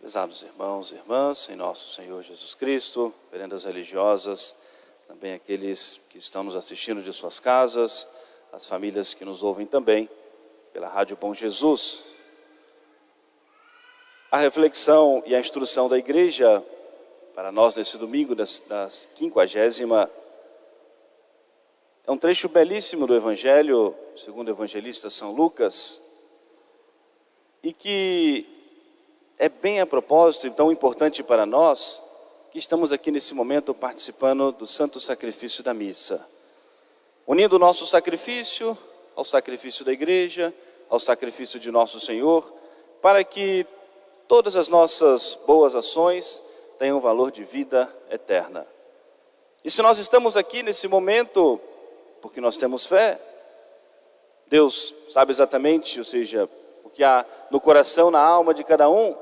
Prezados irmãos e irmãs, em nosso Senhor Jesus Cristo, veredas religiosas, também aqueles que estão nos assistindo de suas casas, as famílias que nos ouvem também pela Rádio Bom Jesus. A reflexão e a instrução da igreja para nós nesse domingo das 50ª é um trecho belíssimo do Evangelho, segundo o evangelista São Lucas, e que é bem a propósito e tão importante para nós que estamos aqui nesse momento participando do santo sacrifício da missa. Unindo o nosso sacrifício ao sacrifício da igreja, ao sacrifício de nosso Senhor, para que todas as nossas boas ações tenham valor de vida eterna. E se nós estamos aqui nesse momento, porque nós temos fé, Deus sabe exatamente, ou seja, o que há no coração, na alma de cada um.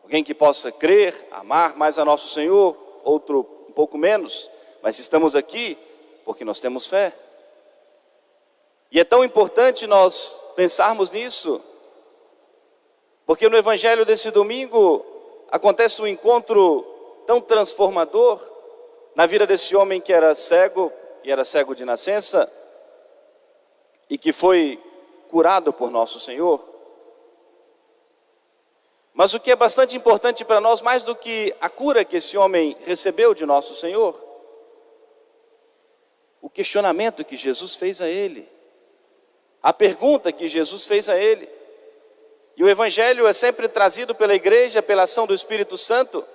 Alguém que possa crer, amar mais a nosso Senhor, outro um pouco menos, mas estamos aqui porque nós temos fé. E é tão importante nós pensarmos nisso, porque no Evangelho desse domingo acontece um encontro tão transformador na vida desse homem que era cego, e era cego de nascença, e que foi curado por nosso Senhor. Mas o que é bastante importante para nós, mais do que a cura que esse homem recebeu de nosso Senhor, o questionamento que Jesus fez a ele, a pergunta que Jesus fez a ele. E o Evangelho é sempre trazido pela igreja, pela ação do Espírito Santo,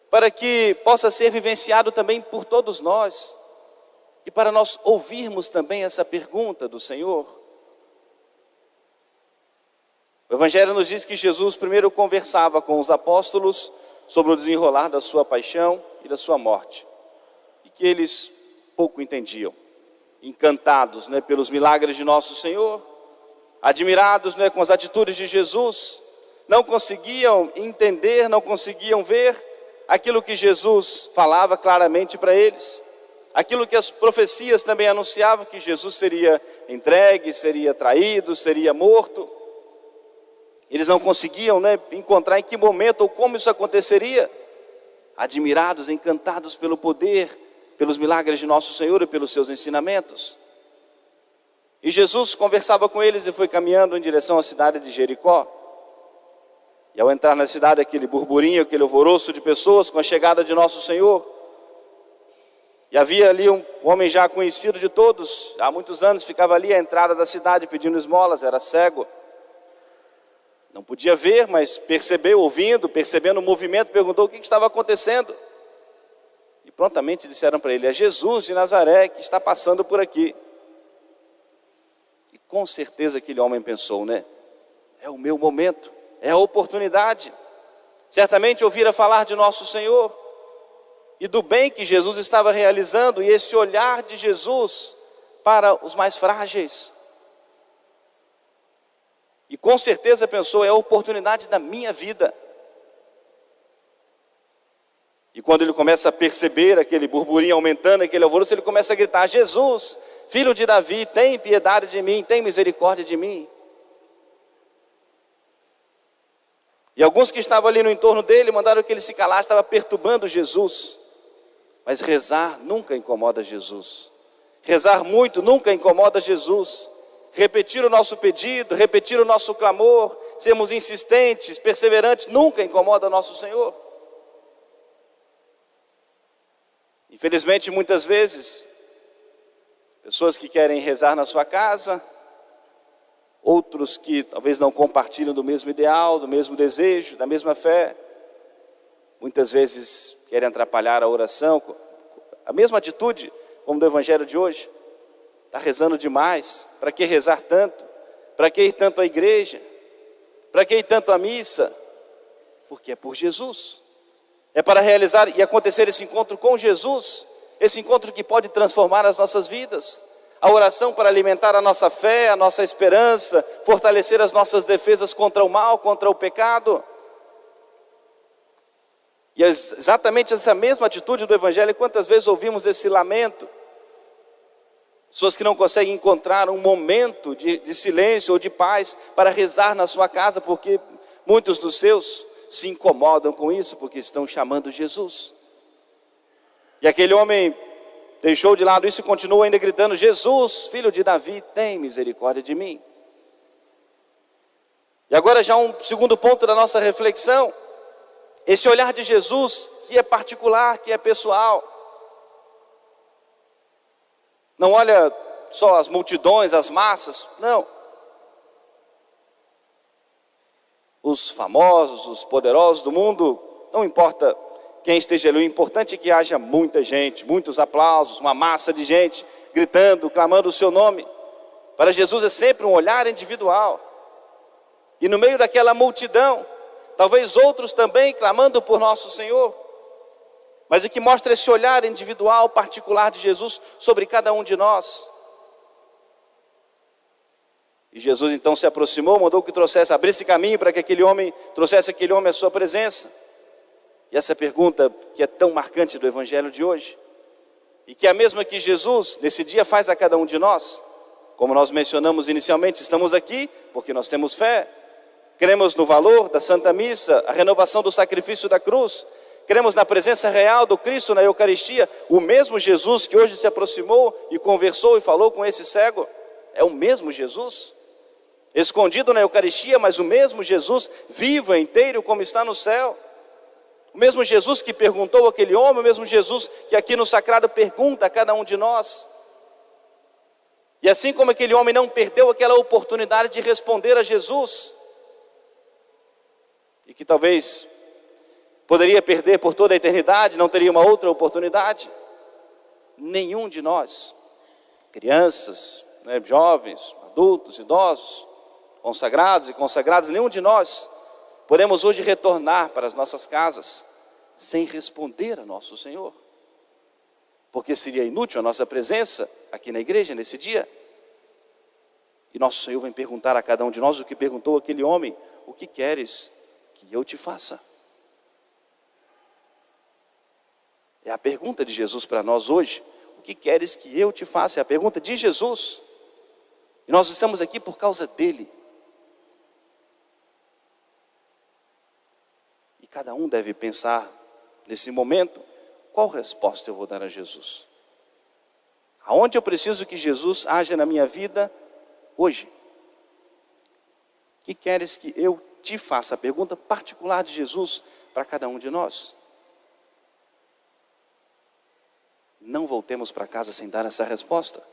para que possa ser vivenciado também por todos nós, e para nós ouvirmos também essa pergunta do Senhor. O Evangelho nos diz que Jesus primeiro conversava com os apóstolos sobre o desenrolar da sua paixão e da sua morte, e que eles pouco entendiam, encantados pelos milagres de nosso Senhor, admirados com as atitudes de Jesus, não conseguiam entender, não conseguiam ver aquilo que Jesus falava claramente para eles, aquilo que as profecias também anunciavam, que Jesus seria entregue, seria traído, seria morto. Eles não conseguiam encontrar em que momento ou como isso aconteceria, admirados, encantados pelo poder, pelos milagres de nosso Senhor e pelos seus ensinamentos. E Jesus conversava com eles e foi caminhando em direção à cidade de Jericó. E ao entrar na cidade, aquele burburinho, aquele alvoroço de pessoas com a chegada de nosso Senhor. E havia ali um homem já conhecido de todos, há muitos anos, ficava ali à entrada da cidade pedindo esmolas, era cego. Não podia ver, mas percebeu, percebendo o movimento, perguntou o que estava acontecendo. E prontamente disseram para ele: é Jesus de Nazaré que está passando por aqui. E com certeza aquele homem pensou, é o meu momento, é a oportunidade. Certamente ouvira falar de nosso Senhor e do bem que Jesus estava realizando, e esse olhar de Jesus para os mais frágeis. E com certeza pensou, é a oportunidade da minha vida. E quando ele começa a perceber aquele burburinho aumentando, aquele alvoroço, ele começa a gritar: Jesus, filho de Davi, tem piedade de mim, tem misericórdia de mim. E alguns que estavam ali no entorno dele mandaram que ele se calasse, estava perturbando Jesus. Mas rezar nunca incomoda Jesus. Rezar muito nunca incomoda Jesus. Repetir o nosso pedido, repetir o nosso clamor, sermos insistentes, perseverantes, nunca incomoda nosso Senhor. Infelizmente, muitas vezes, pessoas que querem rezar na sua casa, outros que talvez não compartilham do mesmo ideal, do mesmo desejo, da mesma fé, muitas vezes querem atrapalhar a oração, a mesma atitude como do Evangelho de hoje. Está rezando demais, para que rezar tanto? Para que ir tanto à igreja? Para que ir tanto à missa? Porque é por Jesus. É para realizar e acontecer esse encontro com Jesus, esse encontro que pode transformar as nossas vidas. A oração para alimentar a nossa fé, a nossa esperança, fortalecer as nossas defesas contra o mal, contra o pecado. E é exatamente essa mesma atitude do Evangelho. Quantas vezes ouvimos esse lamento? Pessoas que não conseguem encontrar um momento de silêncio ou de paz para rezar na sua casa, porque Muitos dos seus se incomodam com isso porque estão chamando Jesus. E aquele homem deixou de lado isso e continuou ainda gritando: Jesus, filho de Davi, tem misericórdia de mim. E agora já um segundo ponto da nossa reflexão. Esse olhar de Jesus que é particular, que é pessoal. Não olha só as multidões, as massas, não. Os famosos, os poderosos do mundo, não importa quem esteja ali, o importante é que haja muita gente, muitos aplausos, uma massa de gente gritando, clamando o seu nome. Para Jesus é sempre um olhar individual. E no meio daquela multidão, talvez outros também clamando por nosso Senhor. Mas o que mostra esse olhar individual, particular de Jesus sobre cada um de nós. E Jesus então se aproximou, mandou que trouxesse, abrisse caminho para que aquele homem, trouxesse aquele homem à sua presença. E essa pergunta que é tão marcante do Evangelho de hoje, e que é a mesma que Jesus nesse dia faz a cada um de nós. Como nós mencionamos inicialmente, estamos aqui porque nós temos fé, cremos no valor da Santa Missa, a renovação do sacrifício da cruz, cremos na presença real do Cristo na Eucaristia. O mesmo Jesus que hoje se aproximou e conversou e falou com esse cego, é o mesmo Jesus, escondido na Eucaristia, mas o mesmo Jesus, vivo e inteiro como está no céu. O mesmo Jesus que perguntou àquele homem, o mesmo Jesus que aqui no Sacrado pergunta a cada um de nós. E assim como aquele homem não perdeu aquela oportunidade de responder a Jesus, e que talvez poderia perder por toda a eternidade, não teria uma outra oportunidade, nenhum de nós, crianças, jovens, adultos, idosos, consagrados e consagradas, nenhum de nós podemos hoje retornar para as nossas casas sem responder a nosso Senhor, porque seria inútil a nossa presença aqui na igreja nesse dia. E nosso Senhor vem perguntar a cada um de nós o que perguntou aquele homem: o que queres que eu te faça? É a pergunta de Jesus para nós hoje. O que queres que eu te faça? É a pergunta de Jesus. E nós estamos aqui por causa dele. E cada um deve pensar nesse momento: qual resposta eu vou dar a Jesus? Aonde eu preciso que Jesus haja na minha vida hoje? O que queres que eu te faça? A pergunta particular de Jesus para cada um de nós. Não voltemos para casa sem dar essa resposta.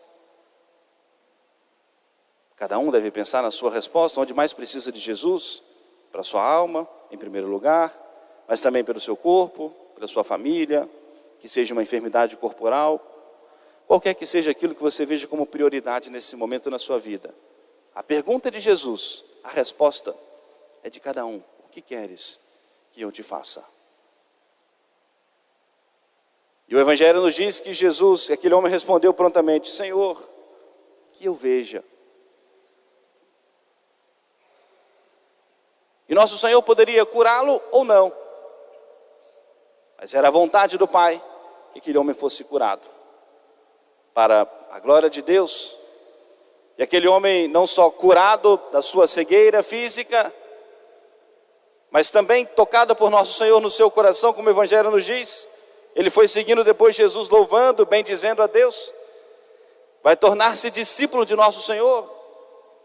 Cada um deve pensar na sua resposta, onde mais precisa de Jesus, para a sua alma, em primeiro lugar, mas também pelo seu corpo, pela sua família, que seja uma enfermidade corporal, qualquer que seja aquilo que você veja como prioridade nesse momento na sua vida. A pergunta é de Jesus, a resposta é de cada um. O que queres que eu te faça? E o Evangelho nos diz que Jesus, aquele homem respondeu prontamente: Senhor, que eu veja. E nosso Senhor poderia curá-lo ou não, mas era a vontade do Pai que aquele homem fosse curado, para a glória de Deus. E aquele homem não só curado da sua cegueira física, mas também tocado por nosso Senhor no seu coração, como o Evangelho nos diz. Ele foi seguindo depois Jesus, louvando, bendizendo a Deus. Vai tornar-se discípulo de nosso Senhor.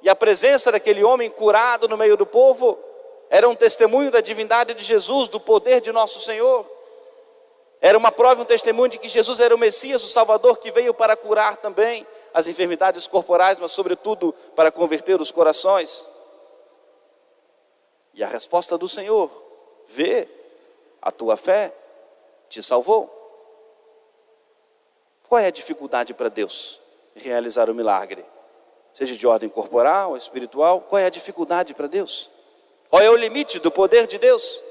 E a presença daquele homem curado no meio do povo era um testemunho da divindade de Jesus, do poder de nosso Senhor. Era uma prova e um testemunho de que Jesus era o Messias, o Salvador, que veio para curar também as enfermidades corporais, mas sobretudo para converter os corações. E a resposta do Senhor: vê, a tua fé te salvou. Qual é a dificuldade para Deus realizar o milagre? Seja de ordem corporal, espiritual, qual é a dificuldade para Deus? Qual é o limite do poder de Deus?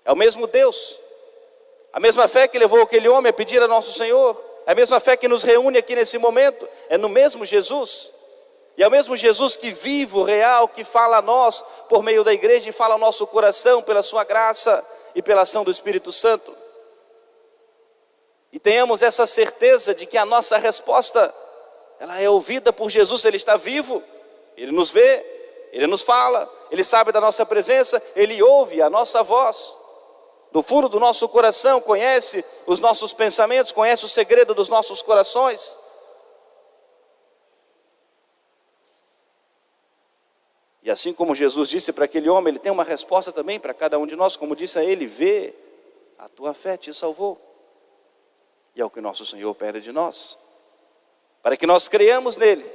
É o mesmo Deus. A mesma fé que levou aquele homem a pedir a nosso Senhor, é a mesma fé que nos reúne aqui nesse momento, é no mesmo Jesus. E é o mesmo Jesus que vivo, real, que fala a nós por meio da igreja e fala ao nosso coração pela sua graça e pela ação do Espírito Santo. E tenhamos essa certeza de que a nossa resposta, ela é ouvida por Jesus. Ele está vivo, Ele nos vê, Ele nos fala, Ele sabe da nossa presença, Ele ouve a nossa voz. Do fundo do nosso coração, conhece os nossos pensamentos, conhece o segredo dos nossos corações. E assim como Jesus disse para aquele homem, Ele tem uma resposta também para cada um de nós, como disse a ele: vê, a tua fé te salvou. E é o que o nosso Senhor pede de nós, para que nós creiamos nele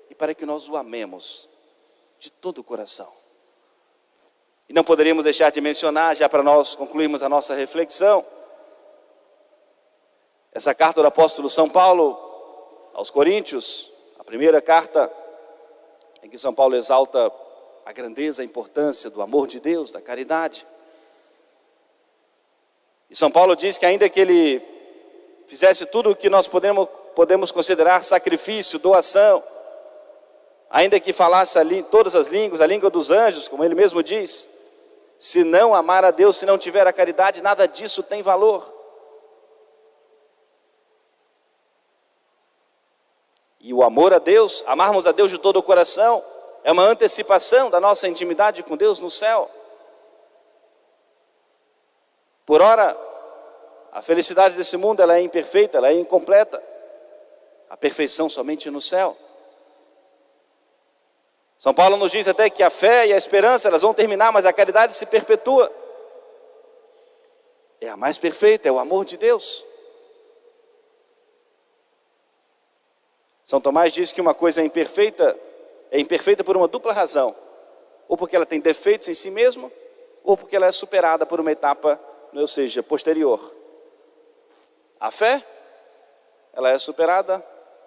e para que nós o amemos de todo o coração. E não poderíamos deixar de mencionar, já para nós concluirmos a nossa reflexão, essa carta do apóstolo São Paulo aos Coríntios, a primeira carta, em que São Paulo exalta a grandeza, a importância do amor de Deus, da caridade. E São Paulo diz que ainda que ele fizesse tudo o que nós podemos considerar sacrifício, doação, ainda que falasse todas as línguas, a língua dos anjos, como ele mesmo diz, se não amar a Deus, se não tiver a caridade, nada disso tem valor. E o amor a Deus, amarmos a Deus de todo o coração, é uma antecipação da nossa intimidade com Deus no céu. Por ora, a felicidade desse mundo ela é imperfeita, ela é incompleta. A perfeição somente no céu. São Paulo nos diz até que a fé e a esperança elas vão terminar, mas a caridade se perpetua. É a mais perfeita, é o amor de Deus. São Tomás diz que uma coisa é imperfeita por uma dupla razão. Ou porque ela tem defeitos em si mesma, ou porque ela é superada por uma etapa, ou seja, posterior. A fé, ela é superada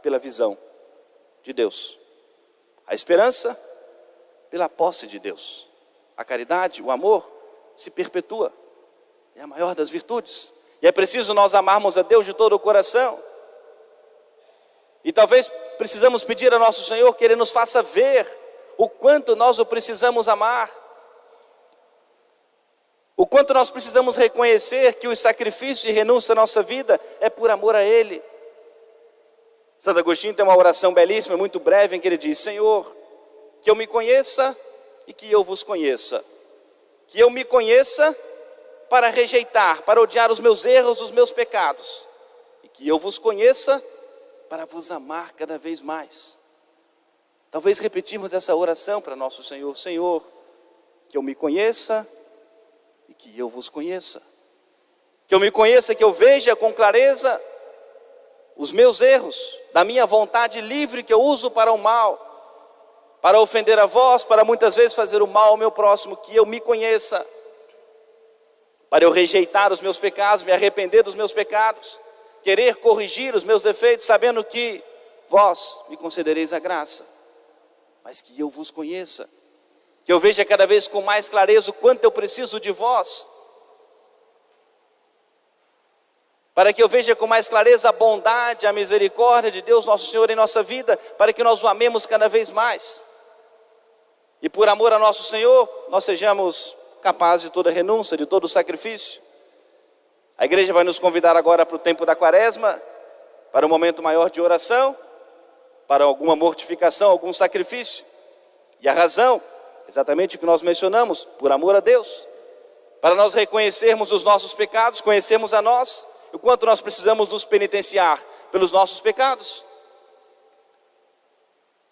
pela visão de Deus. A esperança, pela posse de Deus. A caridade, o amor, se perpetua. É a maior das virtudes. E é preciso nós amarmos a Deus de todo o coração. E talvez precisamos pedir a nosso Senhor que Ele nos faça ver o quanto nós o precisamos amar. O quanto nós precisamos reconhecer que os sacrifícios e renúncia da nossa vida é por amor a Ele. Santo Agostinho tem uma oração belíssima, muito breve, em que ele diz: Senhor, que eu me conheça e que eu vos conheça. Que eu me conheça para rejeitar, para odiar os meus erros, os meus pecados. E que eu vos conheça para vos amar cada vez mais. Talvez repetirmos essa oração para nosso Senhor: Senhor, que eu me conheça e que eu vos conheça. Que eu me conheça, que eu veja com clareza os meus erros, da minha vontade livre que eu uso para o mal, para ofender a vós, para muitas vezes fazer o mal ao meu próximo. Que eu me conheça, para eu rejeitar os meus pecados, me arrepender dos meus pecados, querer corrigir os meus defeitos, sabendo que vós me concedereis a graça, mas que eu vos conheça, que eu veja cada vez com mais clareza o quanto eu preciso de vós, para que eu veja com mais clareza a bondade, a misericórdia de Deus nosso Senhor em nossa vida, para que nós o amemos cada vez mais, e por amor a nosso Senhor, nós sejamos capazes de toda renúncia, de todo sacrifício. A igreja vai nos convidar agora para o tempo da quaresma, para um momento maior de oração, para alguma mortificação, algum sacrifício. E a razão, exatamente o que nós mencionamos, por amor a Deus, para nós reconhecermos os nossos pecados, conhecermos a nós, o quanto nós precisamos nos penitenciar pelos nossos pecados,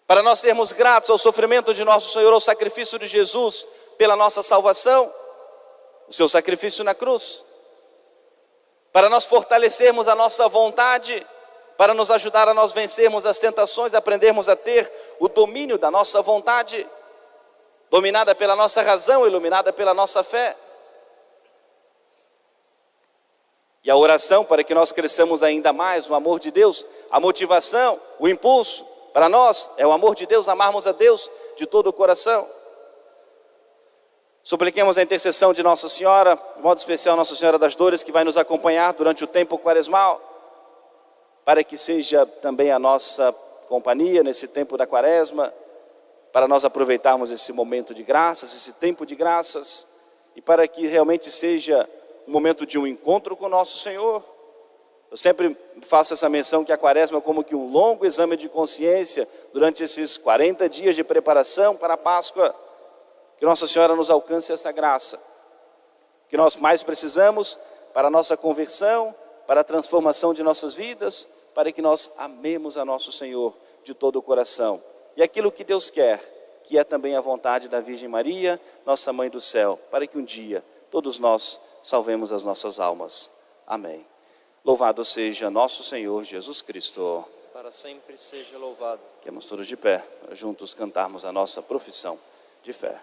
para nós sermos gratos ao sofrimento de nosso Senhor, ao sacrifício de Jesus pela nossa salvação, o seu sacrifício na cruz, para nós fortalecermos a nossa vontade, para nos ajudar a nós vencermos as tentações, aprendermos a ter o domínio da nossa vontade, dominada pela nossa razão, iluminada pela nossa fé. E a oração para que nós cresçamos ainda mais no amor de Deus, a motivação, o impulso para nós é o amor de Deus, amarmos a Deus de todo o coração. Supliquemos a intercessão de Nossa Senhora, de modo especial Nossa Senhora das Dores, que vai nos acompanhar durante o tempo quaresmal, para que seja também a nossa companhia nesse tempo da quaresma, para nós aproveitarmos esse momento de graças, esse tempo de graças, e para que realmente seja um momento de um encontro com Nosso Senhor. Eu sempre faço essa menção que a quaresma é como que um longo exame de consciência durante esses 40 dias de preparação para a Páscoa, Que Nossa Senhora nos alcance essa graça, que nós mais precisamos para a nossa conversão, para a transformação de nossas vidas, para que nós amemos a nosso Senhor de todo o coração. E aquilo que Deus quer, que é também a vontade da Virgem Maria, nossa Mãe do Céu, para que um dia todos nós salvemos as nossas almas. Amém. Louvado seja nosso Senhor Jesus Cristo. Para sempre seja louvado. Queremos todos de pé, para juntos cantarmos a nossa profissão de fé.